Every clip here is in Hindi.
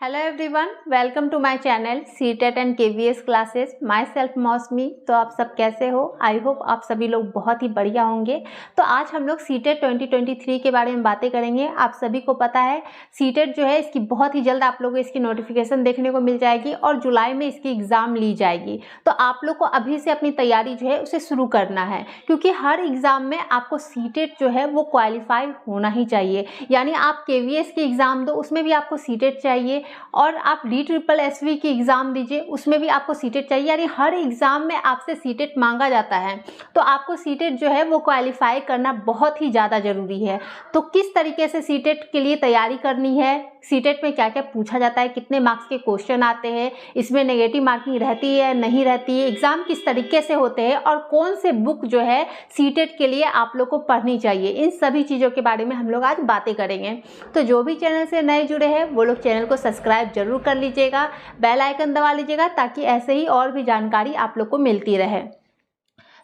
Hello everyone, welcome to my channel CTET and KVS classes. Myself Mausami. तो आप सब कैसे हो? आई होप आप सभी लोग बहुत ही बढ़िया होंगे। तो आज हम लोग सीटेट 2023 के बारे में बातें करेंगे। आप सभी को पता है सीटेट जो है इसकी बहुत ही जल्द आप लोगों को इसकी नोटिफिकेशन देखने को मिल जाएगी और जुलाई में इसकी एग्ज़ाम ली जाएगी। तो आप लोग को अभी से अपनी तैयारी जो है उसे शुरू करना है, क्योंकि हर एग्ज़ाम में आपको सीटेट जो है वो क्वालिफाई होना ही चाहिए। यानी आप केवीएस की एग्ज़ाम दो, उसमें भी आपको सीटेट चाहिए, और आप DSSB की एग्ज़ाम दीजिए, उसमें भी आपको सीटेट चाहिए। यानी हर एग्ज़ाम में आपसे सीटेट मांगा जाता है। तो आपको सीटेट जो है वो क्वालिफाई करना बहुत ही ज़्यादा ज़रूरी है। तो किस तरीके से सीटेट के लिए तैयारी करनी है, सीटेट में क्या क्या पूछा जाता है, कितने मार्क्स के क्वेश्चन आते हैं, इसमें नेगेटिव मार्किंग रहती है नहीं रहती है, एग्ज़ाम किस तरीके से होते हैं और कौन से बुक जो है सीटेट के लिए आप लोग को पढ़नी चाहिए, इन सभी चीज़ों के बारे में हम लोग आज बातें करेंगे। तो जो भी चैनल से नए जुड़े हैं वो लोग चैनल को सब्सक्राइब जरूर कर लीजिएगा, बेल आइकन दबा लीजिएगा, ताकि ऐसे ही और भी जानकारी आप लोग को मिलती रहे।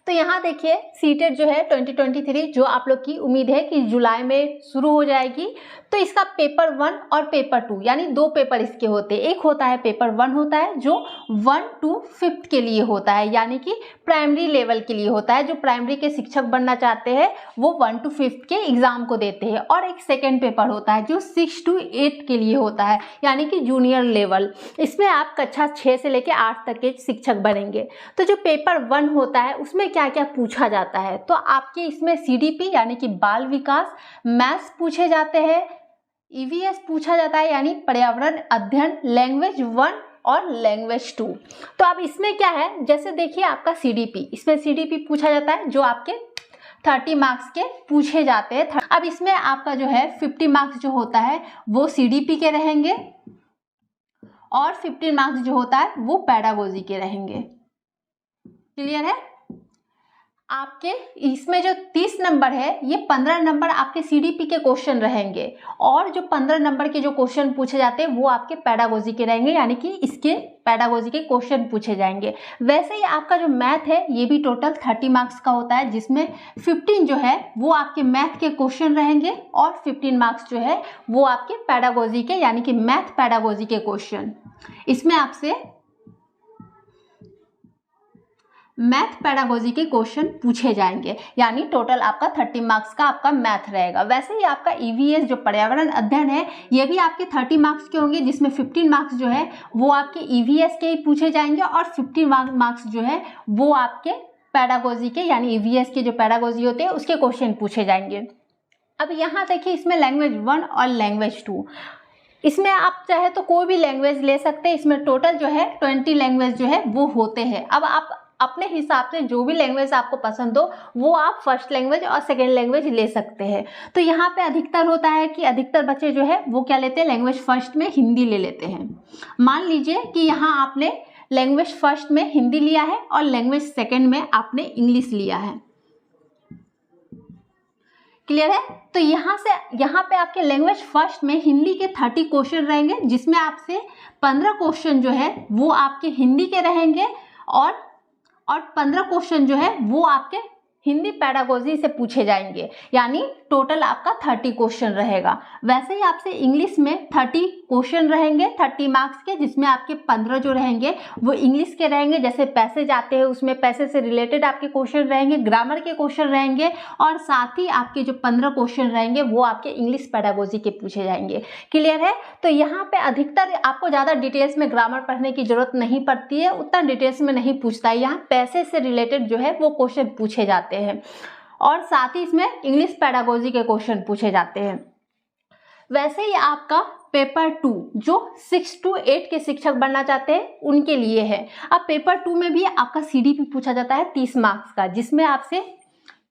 तो यहाँ देखिए सीटेट जो है 2023 जो आप लोग की उम्मीद है कि जुलाई में शुरू हो जाएगी। तो इसका पेपर 1 और पेपर 2 यानी दो पेपर इसके होते हैं। एक होता है पेपर 1 होता है जो 1 to 5th के लिए होता है, यानी कि प्राइमरी लेवल के लिए होता है। जो प्राइमरी के शिक्षक बनना चाहते हैं वो 1 to 5th के एग्ज़ाम को देते हैं। और एक सेकेंड पेपर होता है जो 6 to 8 के लिए होता है, यानी कि जूनियर लेवल। इसमें आप कक्षा 6 से लेकर 8 तक के शिक्षक बनेंगे। तो जो पेपर 1 होता है उसमें क्या क्या पूछा जाता है, तो आपके इसमें CDP यानी कि बाल विकास, मैथ्स पूछे जाते हैं, EVS पूछा जाता है यानी पर्यावरण अध्ययन, लैंग्वेज 1 और लैंग्वेज 2। तो अब इसमें क्या है, जैसे देखिए आपका CDP, इसमें CDP पूछा जाता है जो आपके 30 मार्क्स के पूछे जाते हैं। अब इसमें आपका जो है 50 मार्क्स जो होता है वो CDP के रहेंगे और 15 मार्क्स जो होता है वो पैडागोजी के रहेंगे। क्लियर है? आपके इसमें जो 30 नंबर है ये 15 नंबर आपके CDP के क्वेश्चन रहेंगे, और जो 15 नंबर के जो क्वेश्चन पूछे जाते हैं वो आपके पैडागोजी के रहेंगे, यानी कि इसके पैडागोजी के क्वेश्चन पूछे जाएंगे। वैसे ही आपका जो मैथ है ये भी टोटल 30 मार्क्स का होता है, जिसमें 15 जो है वो आपके मैथ के क्वेश्चन रहेंगे और 15 मार्क्स जो है वो आपके पैडागोजी के यानी कि मैथ पैडागोजी के क्वेश्चन। इसमें आपसे मैथ पैडागोजी के क्वेश्चन पूछे जाएंगे, यानी टोटल आपका 30 मार्क्स का आपका मैथ रहेगा। वैसे ही आपका EVS जो पर्यावरण अध्ययन है ये भी आपके 30 मार्क्स के होंगे, जिसमें 15 मार्क्स जो है वो आपके EVS के ही पूछे जाएंगे और 15 मार्क्स जो है वो आपके पैडागोजी के यानी EVS के जो पैडागोजी होते हैं उसके क्वेश्चन पूछे जाएंगे। अब यहाँ देखिए इसमें लैंग्वेज 1 और लैंग्वेज 2, इसमें आप चाहे तो कोई भी लैंग्वेज ले सकते हैं। इसमें टोटल जो है 20 लैंग्वेज जो है वो होते हैं। अब आप अपने हिसाब से जो भी लैंग्वेज आपको पसंद हो वो आप फर्स्ट लैंग्वेज और सेकेंड लैंग्वेज ले सकते हैं। तो यहाँ पे अधिकतर होता है कि अधिकतर बच्चे जो है वो क्या लेते हैं, लैंग्वेज फर्स्ट में हिंदी ले लेते हैं। मान लीजिए कि यहाँ आपने लैंग्वेज फर्स्ट में हिंदी लिया है और लैंग्वेज सेकेंड में आपने इंग्लिश लिया है। क्लियर है? तो यहाँ पे आपके लैंग्वेज फर्स्ट में हिंदी के 30 क्वेश्चन रहेंगे, जिसमें आपसे 15 क्वेश्चन जो है वो आपके हिंदी के रहेंगे और 15 क्वेश्चन जो है वो आपके हिंदी पैडागोजी से पूछे जाएंगे, यानी टोटल आपका 30 क्वेश्चन रहेगा। वैसे ही आपसे इंग्लिश में 30 क्वेश्चन रहेंगे 30 मार्क्स के, जिसमें आपके 15 जो रहेंगे वो इंग्लिश के रहेंगे। जैसे पैसेज आते हैं उसमें पैसेज से रिलेटेड आपके क्वेश्चन रहेंगे, ग्रामर के क्वेश्चन रहेंगे, और साथ ही आपके जो 15 क्वेश्चन रहेंगे वो आपके इंग्लिश पैडागोजी के पूछे जाएंगे। क्लियर है? तो यहाँ पे अधिकतर आपको ज़्यादा डिटेल्स में ग्रामर पढ़ने की जरूरत नहीं पड़ती है, उतना डिटेल्स में नहीं पूछता है। यहाँ पैसेज से रिलेटेड जो है वो क्वेश्चन पूछे जाते हैं और साथ ही इसमें इंग्लिश पैडागोजी के क्वेश्चन पूछे जाते हैं। वैसे ही आपका पेपर 2 जो 6 to 8 के शिक्षक बनना चाहते हैं उनके लिए है। अब पेपर 2 में भी आपका CDP पूछा जाता है 30 मार्क्स का, जिसमें आपसे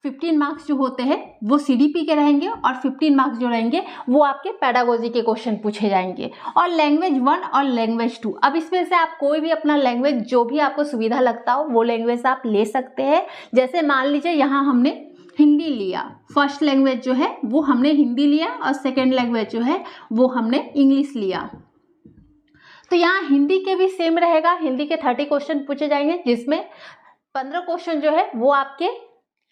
15 मार्क्स जो होते हैं वो CDP के रहेंगे और 15 मार्क्स जो रहेंगे वो आपके पैडागोजी के क्वेश्चन पूछे जाएंगे। और लैंग्वेज 1 और लैंग्वेज 2, अब इसमें से आप कोई भी अपना लैंग्वेज जो भी आपको सुविधा लगता हो वो लैंग्वेज आप ले सकते हैं। जैसे मान लीजिए यहाँ हमने हिंदी लिया, फर्स्ट लैंग्वेज जो है वो हमने हिंदी लिया और सेकेंड लैंग्वेज जो है वो हमने इंग्लिश लिया। तो यहाँ हिंदी के भी सेम रहेगा, हिंदी के 30 क्वेश्चन पूछे जाएंगे, जिसमें 15 क्वेश्चन जो है वो आपके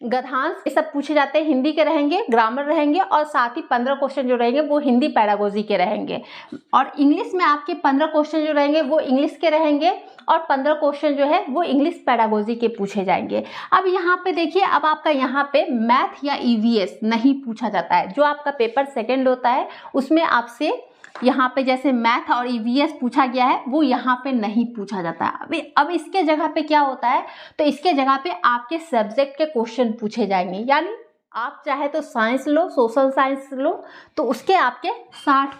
गद्यांश, ये सब पूछे जाते हैं। हिंदी के रहेंगे, ग्रामर रहेंगे और साथ ही 15 क्वेश्चन जो रहेंगे वो हिंदी पैडागोजी के रहेंगे। और इंग्लिश में आपके 15 क्वेश्चन जो रहेंगे वो इंग्लिश के रहेंगे और 15 क्वेश्चन जो है वो इंग्लिश पैडागोजी के पूछे जाएंगे। अब यहाँ पे देखिए, अब आपका यहाँ पे मैथ या ईवीएस नहीं पूछा जाता है। जो आपका पेपर सेकेंड होता है उसमें आपसे यहाँ पे जैसे मैथ और ईवीएस पूछा गया है वो यहाँ पे नहीं पूछा जाता है। अब इसके जगह पे क्या होता है, तो इसके जगह पे आपके सब्जेक्ट के क्वेश्चन पूछे जाएंगे। यानी आप चाहे तो साइंस लो, सोशल साइंस लो, तो उसके आपके 60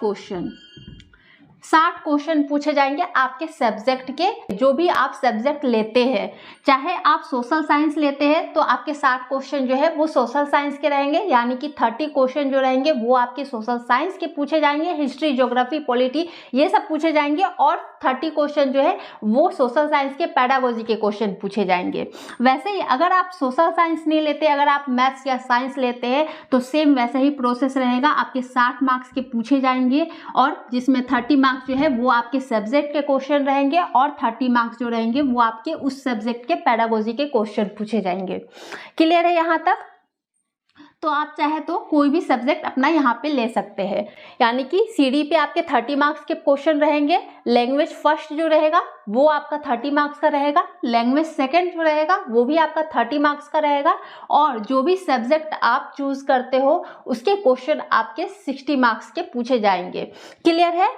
क्वेश्चन पूछे जाएंगे आपके सब्जेक्ट के। जो भी आप सब्जेक्ट लेते हैं, चाहे आप सोशल साइंस लेते हैं तो आपके 60 क्वेश्चन जो है वो सोशल साइंस के रहेंगे। यानी कि 30 क्वेश्चन जो रहेंगे वो आपके सोशल साइंस के पूछे जाएंगे। हिस्ट्री, ज्योग्राफी, पॉलिटी ये सब पूछे जाएंगे और 30 क्वेश्चन जो है वो सोशल साइंस के पैडागोजी के क्वेश्चन पूछे जाएंगे। वैसे ही अगर आप सोशल साइंस नहीं लेते, अगर आप मैथ्स या साइंस लेते हैं तो सेम वैसे ही प्रोसेस रहेगा। आपके 60 मार्क्स के पूछे जाएंगे और जिसमें 30 मार्क्स जो है वो आपके सब्जेक्ट के क्वेश्चन रहेंगे और 30 मार्क्स जो रहेंगे वो आपके उस सब्जेक्ट के पैडागोजी के क्वेश्चन पूछे जाएंगे। क्लियर है यहाँ तक? तो आप चाहे तो कोई भी सब्जेक्ट अपना यहाँ पे ले सकते हैं। यानी कि सीडी पे आपके 30 मार्क्स के क्वेश्चन रहेंगे। लैंग्वेज फर्स्ट जो रहेगा वो आपका 30 मार्क्स का रहेगा। लैंग्वेज सेकंड जो रहेगा वो भी आपका 30 मार्क्स का रहेगा। और जो भी सब्जेक्ट आप चूज करते हो उसके क्वेश्चन आपके 60 मार्क्स के पूछे जाएंगे। क्लियर है?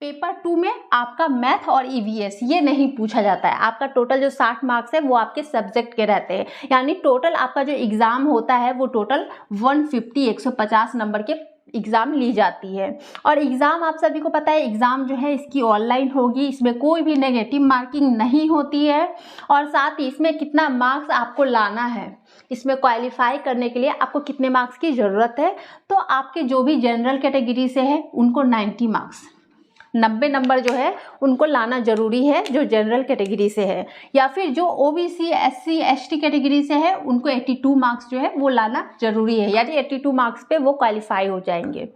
पेपर 2 में आपका मैथ और ईवीएस ये नहीं पूछा जाता है। आपका टोटल जो 60 मार्क्स है वो आपके सब्जेक्ट के रहते हैं। यानी टोटल आपका जो एग्ज़ाम होता है वो टोटल 150 नंबर के एग्ज़ाम ली जाती है। और एग्ज़ाम आप सभी को पता है, एग्ज़ाम जो है इसकी ऑनलाइन होगी। इसमें कोई भी नेगेटिव मार्किंग नहीं होती है। और साथ ही इसमें कितना मार्क्स आपको लाना है, इसमें क्वालिफाई करने के लिए आपको कितने मार्क्स की ज़रूरत है, तो आपके जो भी जनरल कैटेगरी से है उनको 90 मार्क्स, 90 नंबर जो है उनको लाना जरूरी है जो जनरल कैटेगरी से है। या फिर जो ओबीसी, एससी, एसटी कैटेगरी से है उनको 82 मार्क्स जो है वो लाना जरूरी है। यानी 82 मार्क्स पे वो क्वालिफाई हो जाएंगे।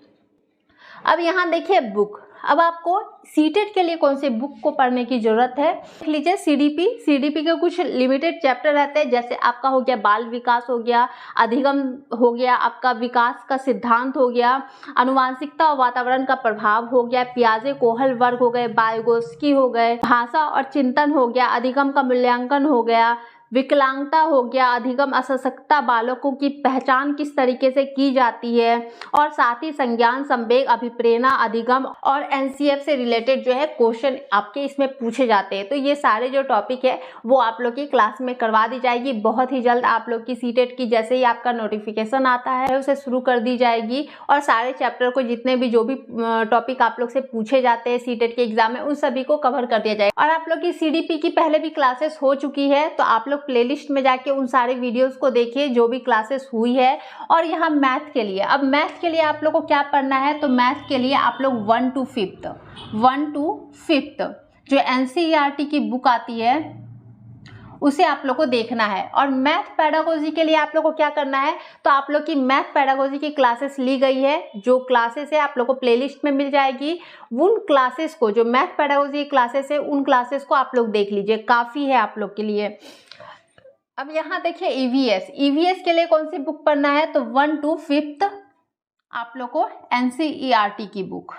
अब यहाँ देखिए बुक, अब आपको सीटेट के लिए कौन से बुक को पढ़ने की जरूरत है। देख लीजिए सीडीपी के कुछ लिमिटेड चैप्टर रहते हैं। जैसे आपका हो गया बाल विकास, हो गया अधिगम, हो गया आपका विकास का सिद्धांत, हो गया अनुवांशिकता और वातावरण का प्रभाव, हो गया पियाजे कोहल वर्ग, हो गए बायोगोस्की, हो गए भाषा और चिंतन, हो गया अधिगम का मूल्यांकन, हो गया विकलांगता, हो गया अधिगम असशक्तता, बालकों की पहचान किस तरीके से की जाती है, और साथ ही संज्ञान, संवेग, अभिप्रेरणा, अधिगम और एनसीएफ से रिलेटेड जो है क्वेश्चन आपके इसमें पूछे जाते हैं। तो ये सारे जो टॉपिक है वो आप लोग की क्लास में करवा दी जाएगी बहुत ही जल्द। आप लोग की सीटेट की जैसे ही आपका नोटिफिकेशन आता है उसे शुरू कर दी जाएगी और सारे चैप्टर को जितने भी जो भी टॉपिक आप लोग से पूछे जाते हैं सीटेट के एग्जाम में उन सभी को कवर कर दिया जाएगा। और आप लोग की सीडीपी की पहले भी क्लासेस हो चुकी है, तो आप लोग प्लेलिस्ट में जाके उन सारे वीडियोस को देखिए जो भी क्लासेस हुई है। और यहाँ मैथ के लिए, अब मैथ के लिए आप लोग को क्या पढ़ना है, तो मैथ के लिए आप लोग 1 to 5th जो एनसीईआरटी की बुक आती है उसे आप लोग को देखना है। और मैथ पैडागोजी के लिए आप लोग को क्या करना है, तो आप लोग की मैथ पैडागोजी की क्लासेस ली गई है। जो क्लासेस है आप लोग को प्लेलिस्ट में मिल जाएगी। उन क्लासेस को, जो मैथ पैडागोजी की क्लासेस है उन क्लासेस को आप लोग देख लीजिए, काफ़ी है आप लोग के लिए। अब यहाँ देखिए ईवीएस के लिए कौन सी बुक पढ़ना है, तो 1 to 5th आप लोग को एनसीईआरटी की बुक।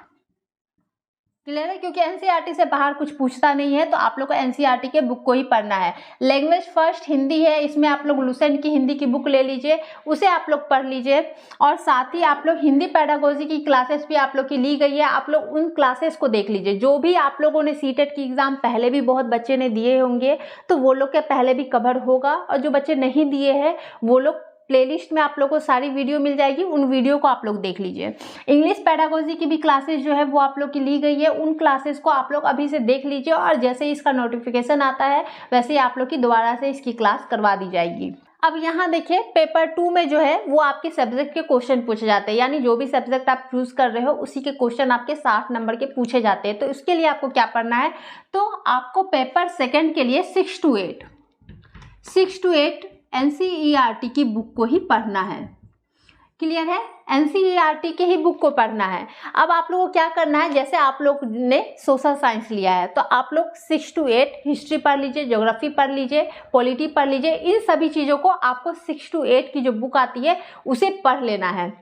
क्लियर है? क्योंकि एनसीईआरटी से बाहर कुछ पूछता नहीं है, तो आप लोग को एनसीईआरटी के बुक को ही पढ़ना है। लैंग्वेज फर्स्ट हिंदी है, इसमें आप लोग लुसेंट की हिंदी की बुक ले लीजिए, उसे आप लोग पढ़ लीजिए। और साथ ही आप लोग हिंदी पैडागोजी की क्लासेस भी आप लोग की ली गई है, आप लोग उन क्लासेस को देख लीजिए। जो भी आप लोगों ने सीटेट की एग्जाम पहले भी बहुत बच्चे ने दिए होंगे तो वो लोग के पहले भी कवर होगा, और जो बच्चे नहीं दिए हैं वो लोग प्लेलिस्ट में आप लोग को सारी वीडियो मिल जाएगी, उन वीडियो को आप लोग देख लीजिए। इंग्लिश पैडागोजी की भी क्लासेस जो है वो आप लोग की ली गई है, उन क्लासेस को आप लोग अभी से देख लीजिए और जैसे ही इसका नोटिफिकेशन आता है वैसे ही आप लोग की दोबारा से इसकी क्लास करवा दी जाएगी। अब यहाँ देखिए पेपर 2 में जो है वो आपके सब्जेक्ट के क्वेश्चन पूछे जाते हैं। यानी जो भी सब्जेक्ट आप चूज कर रहे हो उसी के क्वेश्चन आपके 60 नंबर के पूछे जाते हैं। तो इसके लिए आपको क्या पढ़ना है, तो आपको पेपर सेकेंड के लिए 6 to 8 एनसीईआरटी की बुक को ही पढ़ना है। क्लियर है? एनसीईआरटी के ही बुक को पढ़ना है। अब आप लोगों को क्या करना है, जैसे आप लोग ने सोशल साइंस लिया है तो आप लोग 6 to 8 हिस्ट्री पढ़ लीजिए, ज्योग्राफी पढ़ लीजिए, पॉलिटी पढ़ लीजिए। इन सभी चीज़ों को आपको 6 to 8 की जो बुक आती है उसे पढ़ लेना है।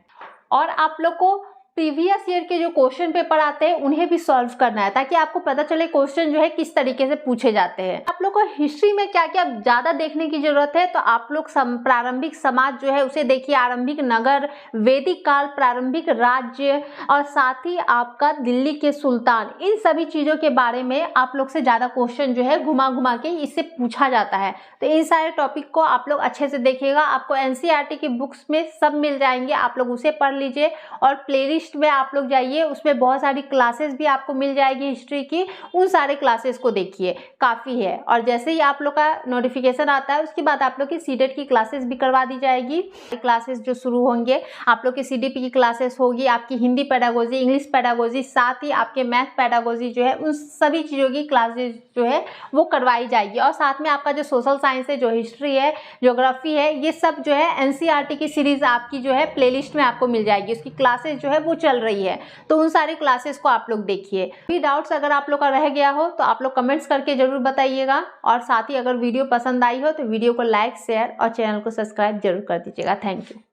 और आप लोग को प्रीवियस ईयर के जो क्वेश्चन पेपर आते हैं उन्हें भी सॉल्व करना है, ताकि आपको पता चले क्वेश्चन जो है किस तरीके से पूछे जाते हैं। आप लोग को हिस्ट्री में क्या क्या ज़्यादा देखने की जरूरत है, तो आप लोग प्रारंभिक समाज जो है उसे देखिए, आरंभिक नगर, वैदिक काल, प्रारंभिक राज्य और साथ ही आपका दिल्ली के सुल्तान, इन सभी चीज़ों के बारे में आप लोग से ज़्यादा क्वेश्चन जो है घुमा घुमा के इससे पूछा जाता है। तो इन सारे टॉपिक को आप लोग अच्छे से देखिएगा। आपको एनसीईआरटी की बुक्स में सब मिल जाएंगे, आप लोग उसे पढ़ लीजिए। और प्लेलिस्ट में आप लोग जाइए, उसमें बहुत सारी क्लासेस भी आपको मिल जाएगी हिस्ट्री की, उन सारे क्लासेस को देखिए, काफ़ी है। और जैसे ही आप लोग का नोटिफिकेशन आता है उसके बाद आप लोग की सीटेट की क्लासेस भी करवा दी जाएगी। क्लासेस जो शुरू होंगे, आप लोग की सीडीपी की क्लासेस होगी, आपकी हिंदी पेडागोजी, इंग्लिश पेडागोजी, साथ ही आपके मैथ पेडागोजी जो है, उन सभी चीज़ों की क्लासेस जो है वो करवाई जाएगी। और साथ में आपका जो सोशल साइंस है, जो हिस्ट्री है, ज्योग्राफी है, ये सब जो है एनसीईआरटी की सीरीज आपकी जो है प्लेलिस्ट में आपको मिल जाएगी। उसकी क्लासेस जो है वो चल रही है, तो उन सारी क्लासेस को आप लोग देखिए। कोई डाउट्स अगर आप लोग का रह गया हो तो आप लोग कमेंट्स करके जरूर बताइएगा। और साथ ही अगर वीडियो पसंद आई हो तो वीडियो को लाइक, शेयर और चैनल को सब्सक्राइब जरूर कर दीजिएगा। Thank you.